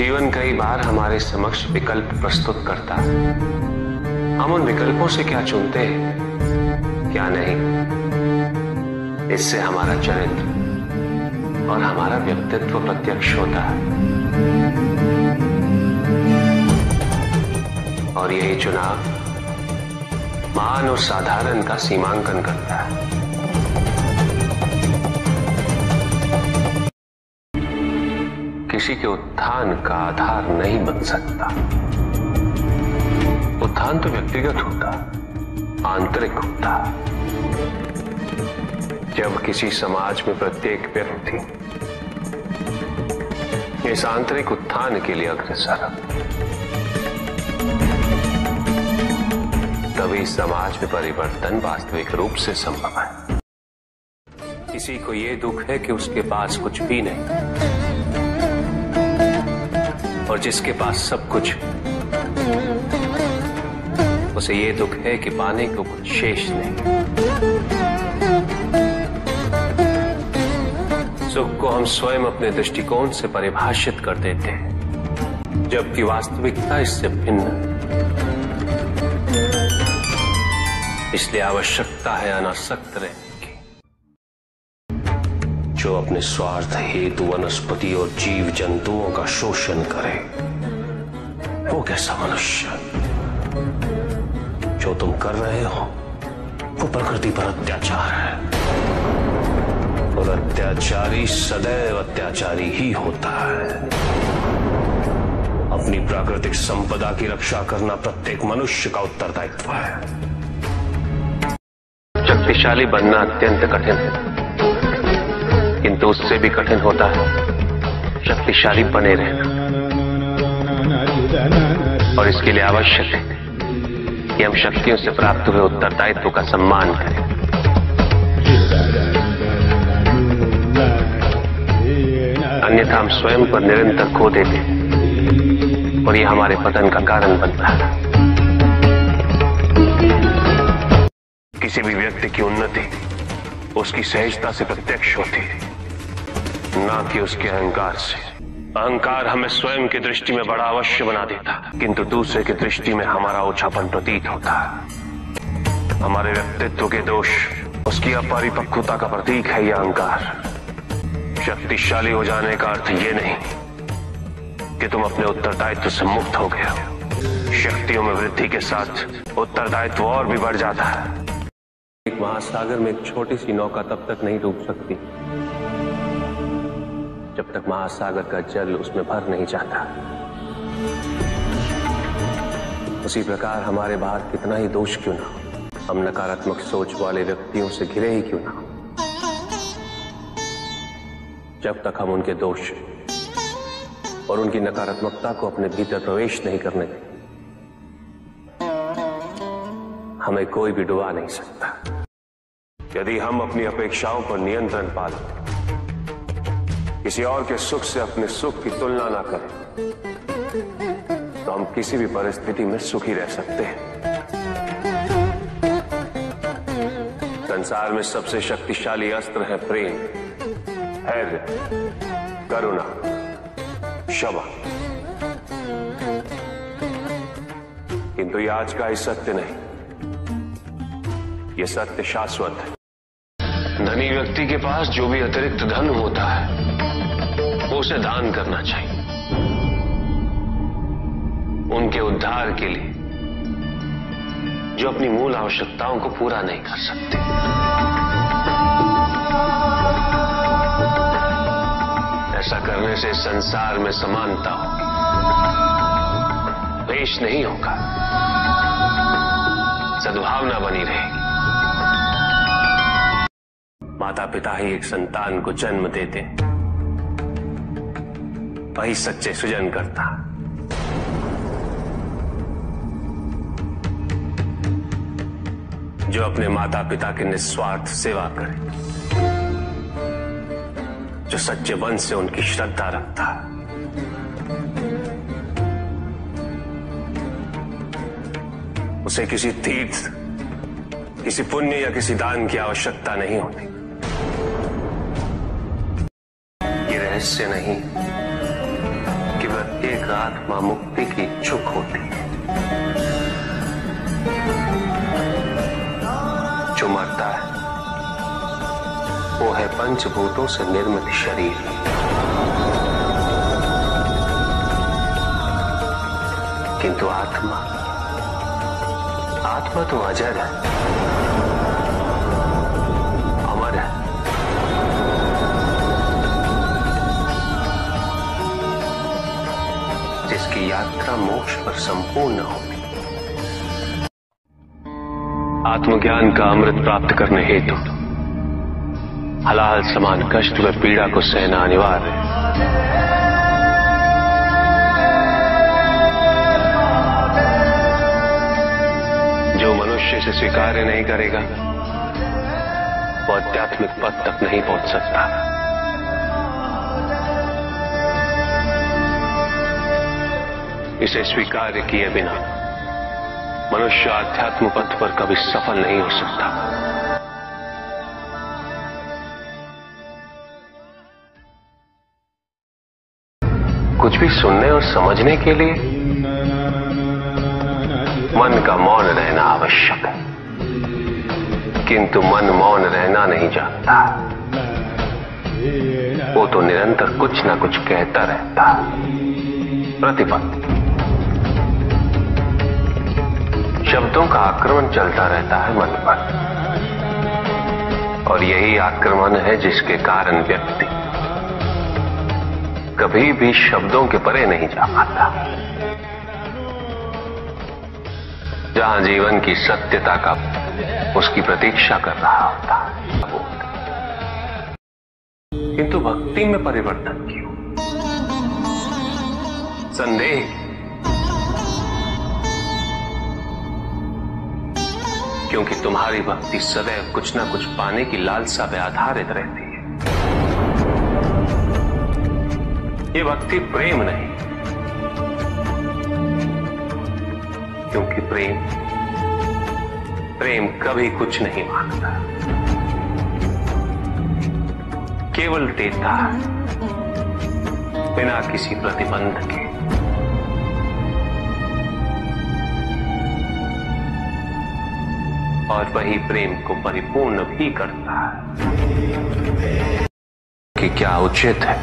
जीवन कई बार हमारे समक्ष विकल्प प्रस्तुत करता है। हम उन विकल्पों से क्या चुनते हैं, क्या नहीं, इससे हमारा चरित्र और हमारा व्यक्तित्व प्रत्यक्ष होता है। और यही चुनाव महान और साधारण का सीमांकन करता है। किसी के उत्थान का आधार नहीं बन सकता। उत्थान तो व्यक्तिगत होता, आंतरिक होता। जब किसी समाज में प्रत्येक व्यक्ति इस आंतरिक उत्थान के लिए अग्रसर है, तभी समाज में परिवर्तन वास्तविक रूप से संभव है। किसी को यह दुख है कि उसके पास कुछ भी नहीं, और जिसके पास सब कुछ, उसे यह दुख है कि पाने को कुछ शेष नहीं। सुख को हम स्वयं अपने दृष्टिकोण से परिभाषित कर देते हैं, जबकि वास्तविकता इससे भिन्न है। इसलिए आवश्यकता है अनासक्त रहने की। जो अपने स्वार्थ हेतु वनस्पति और जीव जंतुओं का शोषण करे, वो कैसा मनुष्य? जो तुम कर रहे हो वो प्रकृति पर अत्याचार है, और अत्याचारी सदैव अत्याचारी ही होता है। अपनी प्राकृतिक संपदा की रक्षा करना प्रत्येक मनुष्य का उत्तरदायित्व है। शक्तिशाली बनना अत्यंत कठिन है, किंतु उससे भी कठिन होता है शक्तिशाली बने रहना। और इसके लिए आवश्यक है कि हम शक्तियों से प्राप्त हुए उत्तरदायित्व का सम्मान करें। अन्यथा हम स्वयं पर निरंतर खो देते हैं, और यह हमारे पतन का कारण बनता है। किसी भी व्यक्ति की उन्नति उसकी सहजता से प्रत्यक्ष होती है, ना कि उसके अहंकार से। अहंकार हमें स्वयं की दृष्टि में बड़ा अवश्य बना देता, किंतु दूसरे की दृष्टि में हमारा ओछापन प्रतीत होता है। हमारे व्यक्तित्व के दोष उसकी अपरिपक्वता का प्रतीक है यह अहंकार। शक्तिशाली हो जाने का अर्थ ये नहीं कि तुम अपने उत्तरदायित्व से मुक्त हो गए हो। शक्तियों में वृद्धि के साथ उत्तरदायित्व और भी बढ़ जाता है। एक महासागर में एक छोटी सी नौका तब तक नहीं डूब सकती जब तक महासागर का जल उसमें भर नहीं जाता। उसी प्रकार हमारे बाहर कितना ही दोष क्यों ना हो, हम नकारात्मक सोच वाले व्यक्तियों से घिरे ही क्यों ना हो, जब तक हम उनके दोष और उनकी नकारात्मकता को अपने भीतर प्रवेश नहीं करने दें, हमें कोई भी डुबा नहीं सकता। यदि हम अपनी अपेक्षाओं पर नियंत्रण पालें, किसी और के सुख से अपने सुख की तुलना ना करें, तो हम किसी भी परिस्थिति में सुखी रह सकते हैं। संसार में सबसे शक्तिशाली अस्त्र है प्रेम, धैर्य, करुणा, क्षमा। किंतु ये आज का ही सत्य नहीं, ये सत्य शाश्वत है। धनी व्यक्ति के पास जो भी अतिरिक्त धन होता है वो उसे दान करना चाहिए, उनके उद्धार के लिए जो अपनी मूल आवश्यकताओं को पूरा नहीं कर सकते। ऐसा करने से संसार में समानता होगी, द्वेष नहीं होगा, सद्भावना बनी रहेगी। माता पिता ही एक संतान को जन्म देते, वही सच्चे सृजन करता। जो अपने माता पिता की निस्वार्थ सेवा करे, जो सच्चे मन से उनकी श्रद्धा रखता, उसे किसी तीर्थ, किसी पुण्य या किसी दान की आवश्यकता नहीं होती। ये रहस्य नहीं कि वह प्रत्येक आत्मा मुक्ति की इच्छुक होती है। जो मरता है वो है पंचभूतों से निर्मित शरीर। किंतु आत्मा तो अजर है, अमर है। जिसकी यात्रा मोक्ष पर संपूर्ण होगी। आत्मज्ञान का अमृत प्राप्त करने हेतु हलाल समान कष्ट व पीड़ा को सहना अनिवार्य है। जो मनुष्य इसे स्वीकार्य नहीं करेगा वो आध्यात्मिक पद तक नहीं पहुंच सकता। इसे स्वीकार्य किए बिना मनुष्य आध्यात्म पथ पर कभी सफल नहीं हो सकता। कुछ भी सुनने और समझने के लिए मन का मौन रहना आवश्यक है, किंतु मन मौन रहना नहीं जानता। वो तो निरंतर कुछ ना कुछ कहता रहता। प्रतिपद शब्दों का आक्रमण चलता रहता है मन पर, और यही आक्रमण है जिसके कारण व्यक्ति कभी भी शब्दों के परे नहीं जा पाता। जहां जीवन की सत्यता का उसकी प्रतीक्षा कर रहा होता, किंतु भक्ति में परिवर्तन क्यों? संदेह, क्योंकि तुम्हारी भक्ति सदैव कुछ ना कुछ पाने की लालसा पे आधारित रहती है। ये भक्ति प्रेम नहीं, क्योंकि प्रेम कभी कुछ नहीं मांगता, केवल देता है बिना किसी प्रतिबंध के। और वही प्रेम को परिपूर्ण भी करता है कि क्या उचित है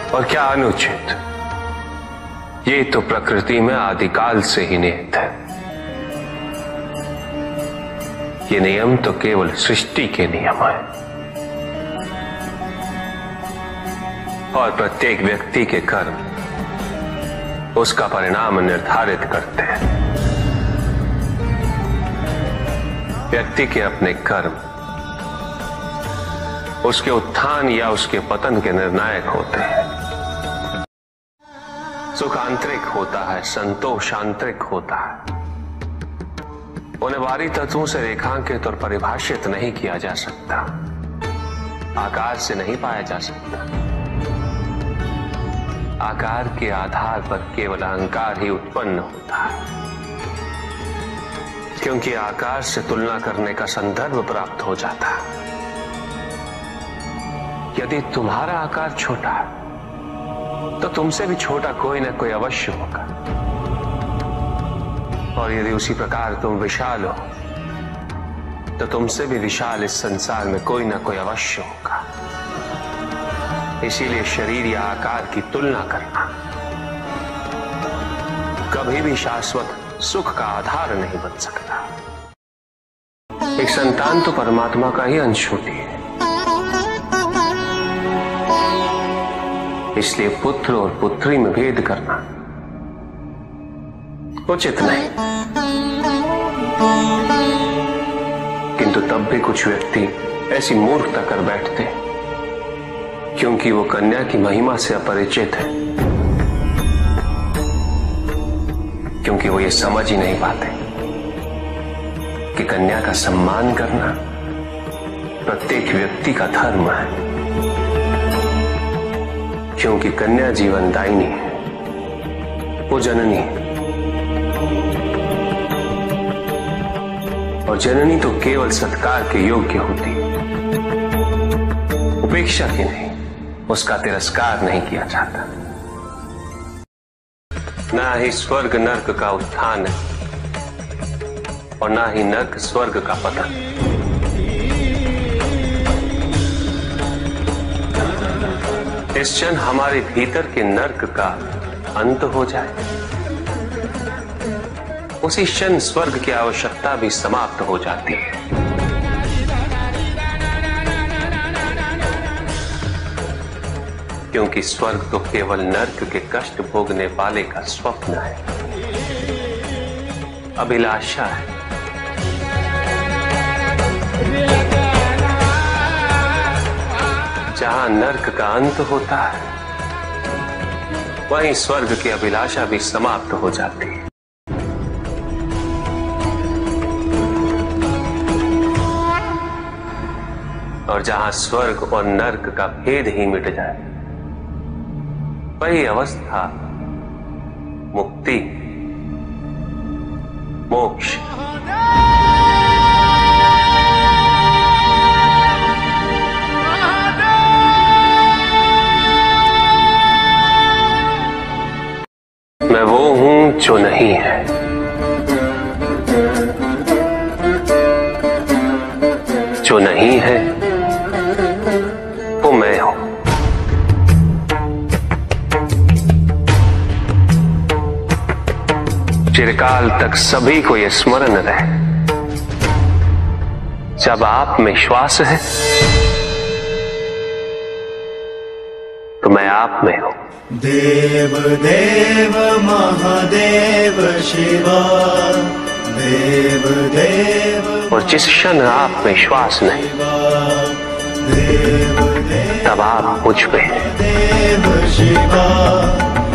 और क्या अनुचित, ये तो प्रकृति में आदिकाल से ही निहित है। ये नियम तो केवल सृष्टि के नियम है, और प्रत्येक व्यक्ति के कर्म उसका परिणाम निर्धारित करते हैं। व्यक्ति के अपने कर्म उसके उत्थान या उसके पतन के निर्णायक होते हैं। सुख आंतरिक होता है, संतोष आंतरिक होता है। उन्हें बाहरी तत्वों से रेखांकित और परिभाषित नहीं किया जा सकता, आकार से नहीं पाया जा सकता। आकार के आधार पर केवल अहंकार ही उत्पन्न होता है, क्योंकि आकार से तुलना करने का संदर्भ प्राप्त हो जाता है। यदि तुम्हारा आकार छोटा है तो तुमसे भी छोटा कोई ना कोई अवश्य होगा, और यदि उसी प्रकार तुम विशाल हो तो तुमसे भी विशाल इस संसार में कोई ना कोई अवश्य होगा। इसीलिए शरीर या आकार की तुलना करना कभी भी शाश्वत सुख का आधार नहीं बन सकता। एक संतान तो परमात्मा का ही अंश होती है, इसलिए पुत्र और पुत्री में भेद करना उचित नहीं। किंतु तब भी कुछ व्यक्ति ऐसी मूर्खता कर बैठते क्योंकि वो कन्या की महिमा से अपरिचित है, क्योंकि वो ये समझ ही नहीं पाते कि कन्या का सम्मान करना प्रत्येक व्यक्ति का धर्म है, क्योंकि कन्या जीवनदायिनी है, वो जननी है, और जननी तो केवल सत्कार के योग्य होती है, उपेक्षा की नहीं, उसका तिरस्कार नहीं किया जाता। ना ही स्वर्ग नर्क का उत्थान है और ना ही नर्क स्वर्ग का पतन। इस क्षण हमारे भीतर के नर्क का अंत हो जाए, उसी क्षण स्वर्ग की आवश्यकता भी समाप्त हो जाती है। क्योंकि स्वर्ग तो केवल नर्क के कष्ट भोगने वाले का स्वप्न है, अभिलाषा है। जहां नर्क का अंत होता है, वहीं स्वर्ग की अभिलाषा भी समाप्त हो जाती है। और जहां स्वर्ग और नर्क का भेद ही मिट जाए, वही अवस्था मुक्ति, मोक्ष। मैं वो हूं जो नहीं है, जो नहीं है वो मैं हूं। चिरकाल तक सभी को यह स्मरण रहे, जब आप में श्वास है तो मैं आप में हूं। देव देव महादेव शिवा, देव देव। और जिस क्षण आप में श्वास नहीं, देव देव तब आप मुझ पे हैं। देव शिवा।